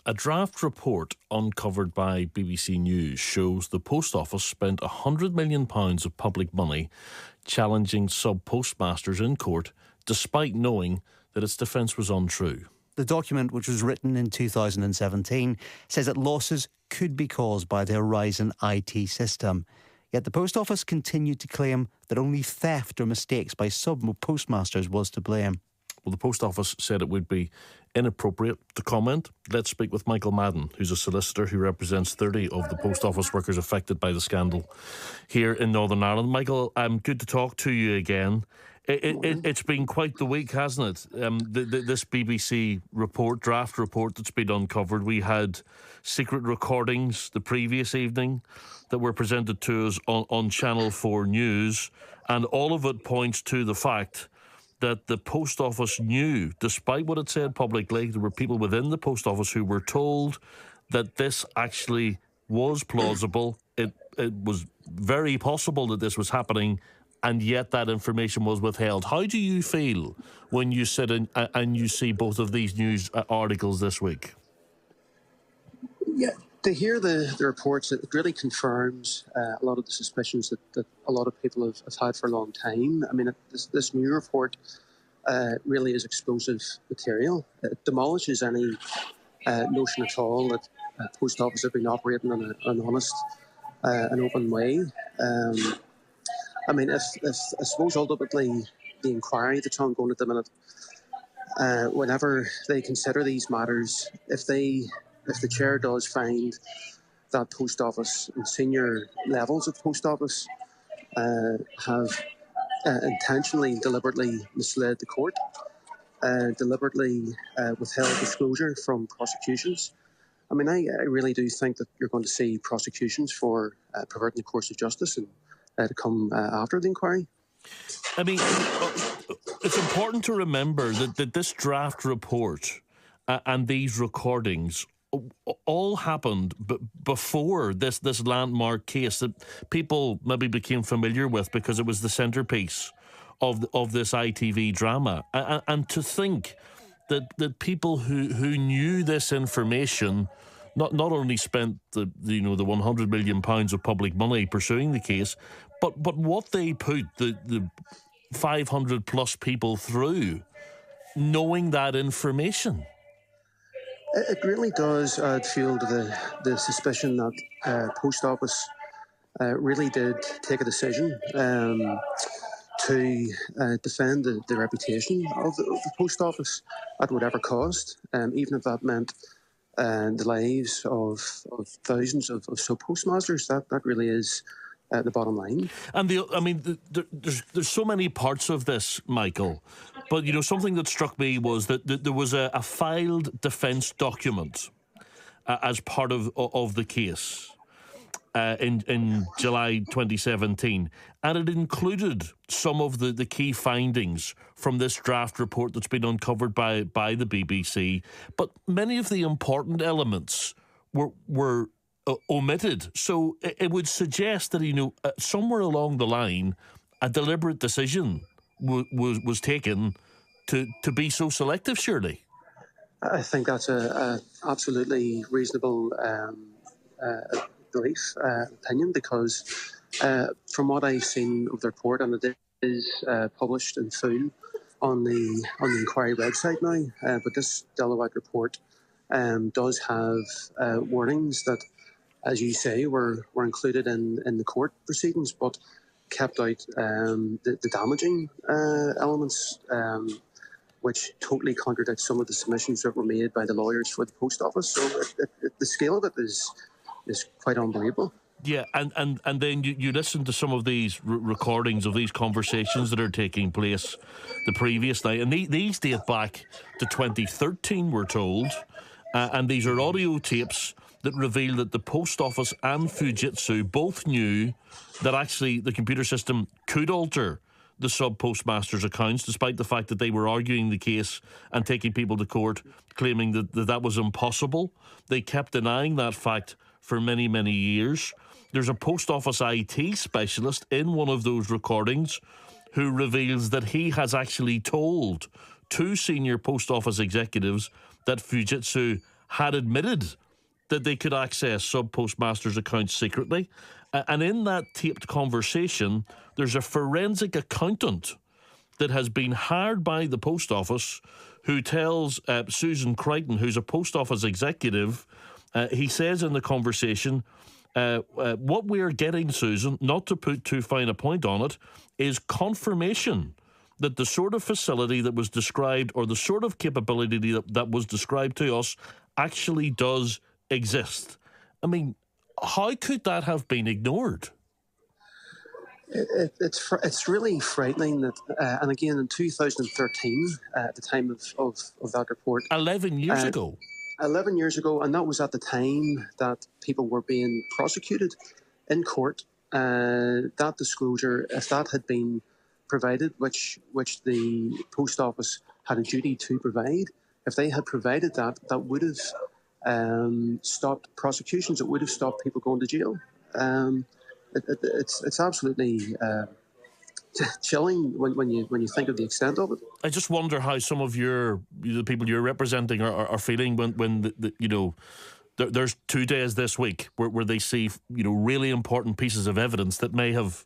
A draft report uncovered by BBC News shows the Post Office spent £100 million of public money challenging sub-postmasters in court, despite knowing that its defence was untrue. The document, which was written in 2017, says that losses could be caused by the Horizon IT system. Yet the Post Office continued to claim that only theft or mistakes by sub-postmasters was to blame. Well, the Post Office said it would be inappropriate to comment. Let's speak with Michael Madden, who's a solicitor who represents 30 of the Post Office workers affected by the scandal here in Northern Ireland. Michael, good to talk to you again. It's been quite the week, hasn't it? This BBC draft report that's been uncovered. We had secret recordings the previous evening that were presented to us on Channel 4 News, and all of it points to the fact that the Post Office knew, despite what it said publicly, there were people within the Post Office who were told that this actually was plausible. It was very possible that this was happening, and yet that information was withheld. How do you feel when you sit and you see both of these news articles this week? Yeah, to hear the reports, it really confirms a lot of the suspicions that a lot of people have had for a long time. I mean, this new report really is explosive material. It demolishes any notion at all that Post Office have been operating in an honest and open way. I mean, if I suppose ultimately the inquiry that's ongoing at the minute, whenever they consider these matters, if the chair does find that Post Office and senior levels of Post Office have intentionally, deliberately misled the court, deliberately withheld disclosure from prosecutions, I mean, I really do think that you're going to see prosecutions for perverting the course of justice and to come after the inquiry. I mean, it's important to remember that this draft report and these recordings all happened before this landmark case that people maybe became familiar with because it was the centrepiece of this ITV drama. And to think that people who knew this information not only spent the £100 million of public money pursuing the case, but what they put the 500 plus people through, knowing that information. It really does add fuel to the suspicion that Post Office really did take a decision to defend the reputation of the Post Office at whatever cost, even if that meant the lives of thousands of sub-postmasters. That really is the bottom line. And there's so many parts of this, Michael, but something that struck me was that there was a filed defence document as part of the case in July 2017, and it included some of the key findings from this draft report that's been uncovered by the BBC, but many of the important elements were omitted. So it would suggest that somewhere along the line a deliberate decision was taken to be so selective. Surely, I think that's a absolutely reasonable belief, opinion, because from what I've seen of the report, and it is published in full on the inquiry website now, but this Deloitte report does have warnings that, as you say, were included in the court proceedings, but kept out the damaging elements, which totally contradict some of the submissions that were made by the lawyers for the Post Office. So the scale of it is quite unbelievable. Yeah, and then you listen to some of these recordings of these conversations that are taking place the previous night, and these date back to 2013, we're told, and these are audio tapes that reveal that the Post Office and Fujitsu both knew that actually the computer system could alter the sub-postmasters' accounts, despite the fact that they were arguing the case and taking people to court, claiming that was impossible. They kept denying that fact for many, many years. There's a Post Office IT specialist in one of those recordings who reveals that he has actually told two senior Post Office executives that Fujitsu had admitted that they could access sub-postmasters' accounts secretly. And in that taped conversation, there's a forensic accountant that has been hired by the post office who tells Susan Crichton, who's a post office executive, he says in the conversation, what we're getting, Susan, not to put too fine a point on it, is confirmation that the sort of facility that was described, or the sort of capability that was described to us, actually does exist. I mean, how could that have been ignored? It's really frightening that, and again in 2013, at the time of that report, 11 years ago. 11 years ago, and that was at the time that people were being prosecuted in court. That disclosure, if that had been provided, which the post office had a duty to provide, if they had provided that, that would have stopped prosecutions. It would have stopped people going to jail. It's absolutely chilling when you think of the extent of it. I just wonder how some of the people you're representing are feeling when there's 2 days this week where they see really important pieces of evidence that may have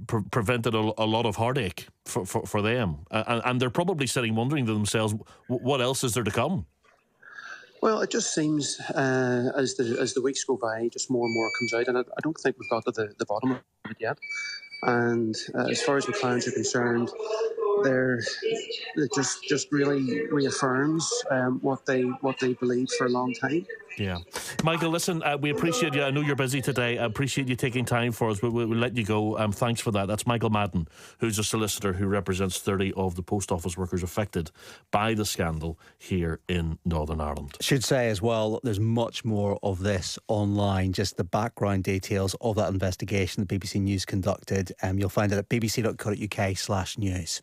prevented a lot of heartache for them, and they're probably sitting wondering to themselves, what else is there to come? Well, it just seems as the weeks go by, just more and more comes out, and I don't think we've got to the bottom of it yet. And as far as the clients are concerned, it just really reaffirms what they believed for a long time. Yeah. Michael, listen, we appreciate you. I know you're busy today. I appreciate you taking time for us. We'll let you go. Thanks for that. That's Michael Madden, who's a solicitor who represents 30 of the post office workers affected by the scandal here in Northern Ireland. Should say as well, there's much more of this online, just the background details of that investigation that BBC News conducted. You'll find it at bbc.co.uk/news.